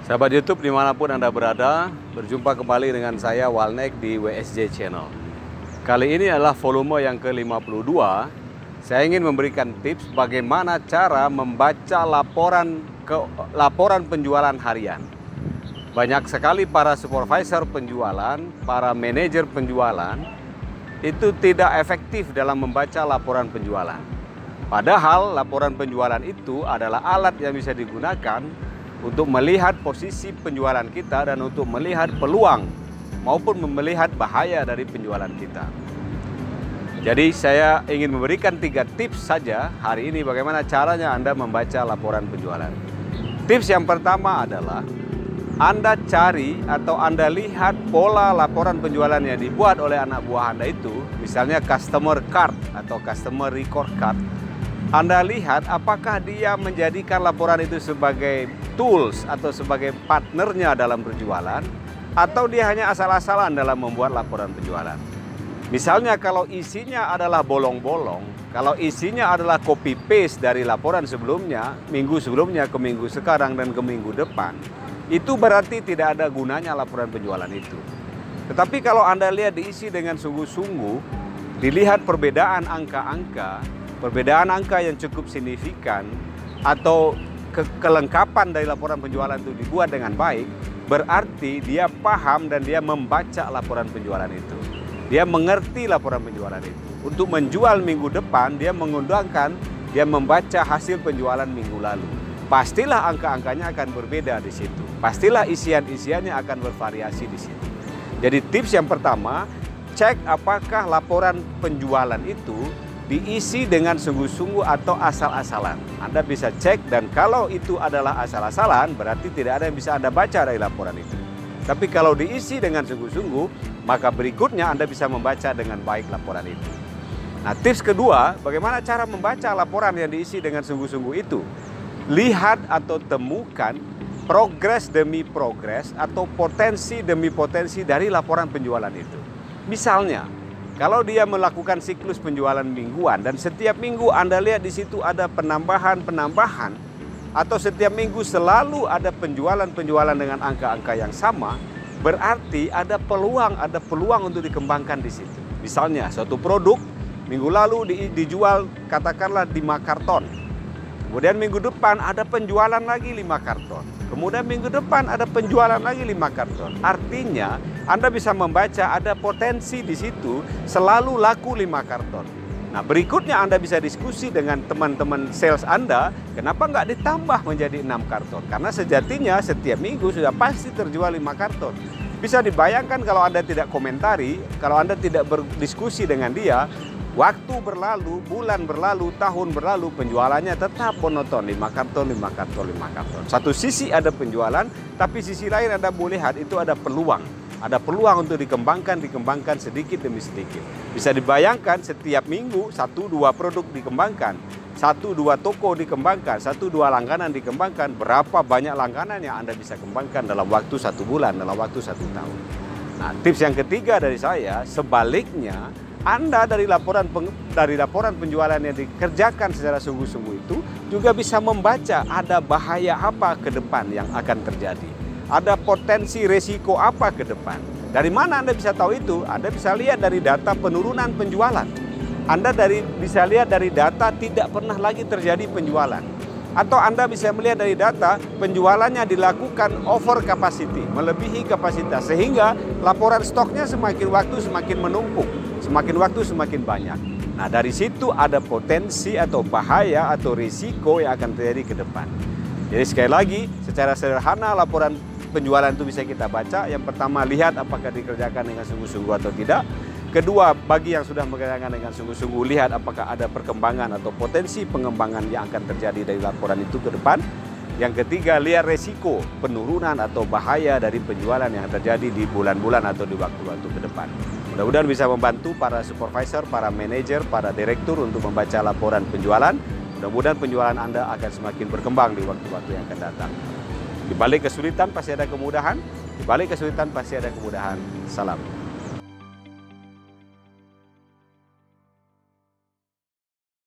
Sahabat YouTube dimanapun Anda berada, berjumpa kembali dengan saya Walnek di WSJ Channel. Kali ini adalah volume yang ke-52. Saya ingin memberikan tips bagaimana cara membaca laporan penjualan harian. Banyak sekali para supervisor penjualan, para manajer penjualan, itu tidak efektif dalam membaca laporan penjualan. Padahal laporan penjualan itu adalah alat yang bisa digunakan untuk melihat posisi penjualan kita dan untuk melihat peluang maupun melihat bahaya dari penjualan kita. Jadi saya ingin memberikan 3 tips saja hari ini bagaimana caranya Anda membaca laporan penjualan. Tips yang pertama adalah Anda cari atau Anda lihat pola laporan penjualan yang dibuat oleh anak buah Anda itu, misalnya customer card atau customer record card. Anda lihat apakah dia menjadikan laporan itu sebagai tools atau sebagai partnernya dalam berjualan, atau dia hanya asal-asalan dalam membuat laporan penjualan. Misalnya kalau isinya adalah bolong-bolong, kalau isinya adalah copy paste dari laporan sebelumnya, minggu sebelumnya ke minggu sekarang dan ke minggu depan, itu berarti tidak ada gunanya laporan penjualan itu. Tetapi kalau Anda lihat diisi dengan sungguh-sungguh, dilihat perbedaan angka-angka, perbedaan angka yang cukup signifikan atau kelengkapan dari laporan penjualan itu dibuat dengan baik, berarti dia paham dan dia membaca laporan penjualan itu. Dia mengerti laporan penjualan itu. Untuk menjual minggu depan, dia mengundangkan, dia membaca hasil penjualan minggu lalu. Pastilah angka-angkanya akan berbeda di situ. Pastilah isian-isiannya akan bervariasi di situ. Jadi tips yang pertama, cek apakah laporan penjualan itu diisi dengan sungguh-sungguh atau asal-asalan. Anda bisa cek, dan kalau itu adalah asal-asalan, berarti tidak ada yang bisa Anda baca dari laporan itu. Tapi kalau diisi dengan sungguh-sungguh, maka berikutnya Anda bisa membaca dengan baik laporan itu. Nah, tips kedua, bagaimana cara membaca laporan yang diisi dengan sungguh-sungguh itu? Lihat atau temukan progres demi progres atau potensi demi potensi dari laporan penjualan itu. Misalnya, kalau dia melakukan siklus penjualan mingguan dan setiap minggu Anda lihat di situ ada penambahan, atau setiap minggu selalu ada penjualan dengan angka-angka yang sama, berarti ada peluang untuk dikembangkan di situ. Misalnya suatu produk minggu lalu dijual katakanlah 5 karton. Kemudian minggu depan ada penjualan lagi 5 karton. Kemudian minggu depan ada penjualan lagi 5 karton. Artinya Anda bisa membaca ada potensi di situ selalu laku 5 karton. Nah, berikutnya Anda bisa diskusi dengan teman-teman sales Anda, kenapa nggak ditambah menjadi 6 karton? Karena sejatinya setiap minggu sudah pasti terjual 5 karton. Bisa dibayangkan kalau Anda tidak komentari, kalau Anda tidak berdiskusi dengan dia, waktu berlalu, bulan berlalu, tahun berlalu, penjualannya tetap monoton, 5 karton, 5 karton, 5 karton. Satu sisi ada penjualan, tapi sisi lain Anda boleh lihat itu ada peluang. Ada peluang untuk dikembangkan sedikit demi sedikit. Bisa dibayangkan setiap minggu 1-2 produk dikembangkan, 1-2 toko dikembangkan, 1-2 langganan dikembangkan. Berapa banyak langganan yang Anda bisa kembangkan dalam waktu 1 bulan, dalam waktu 1 tahun. Nah, tips yang ketiga dari saya, sebaliknya, Anda dari laporan penjualan yang dikerjakan secara sungguh-sungguh itu juga bisa membaca ada bahaya apa ke depan yang akan terjadi. Ada potensi resiko apa ke depan. Dari mana Anda bisa tahu itu? Anda bisa lihat dari data penurunan penjualan. Anda bisa lihat dari data tidak pernah lagi terjadi penjualan. Atau Anda bisa melihat dari data penjualannya dilakukan over capacity, melebihi kapasitas. Sehingga laporan stoknya semakin waktu semakin menumpuk, semakin waktu semakin banyak. Nah, dari situ ada potensi atau bahaya atau risiko yang akan terjadi ke depan. Jadi sekali lagi, secara sederhana laporan penjualan itu bisa kita baca. Yang pertama, lihat apakah dikerjakan dengan sungguh-sungguh atau tidak. Kedua, bagi yang sudah mengerjakan dengan sungguh-sungguh, lihat apakah ada perkembangan atau potensi pengembangan yang akan terjadi dari laporan itu ke depan. Yang ketiga, lihat resiko penurunan atau bahaya dari penjualan yang terjadi di bulan-bulan atau di waktu-waktu ke depan. Mudah-mudahan bisa membantu para supervisor, para manajer, para direktur untuk membaca laporan penjualan. Mudah-mudahan penjualan Anda akan semakin berkembang di waktu-waktu yang akan datang. Di balik kesulitan pasti ada kemudahan, di balik kesulitan pasti ada kemudahan. Salam.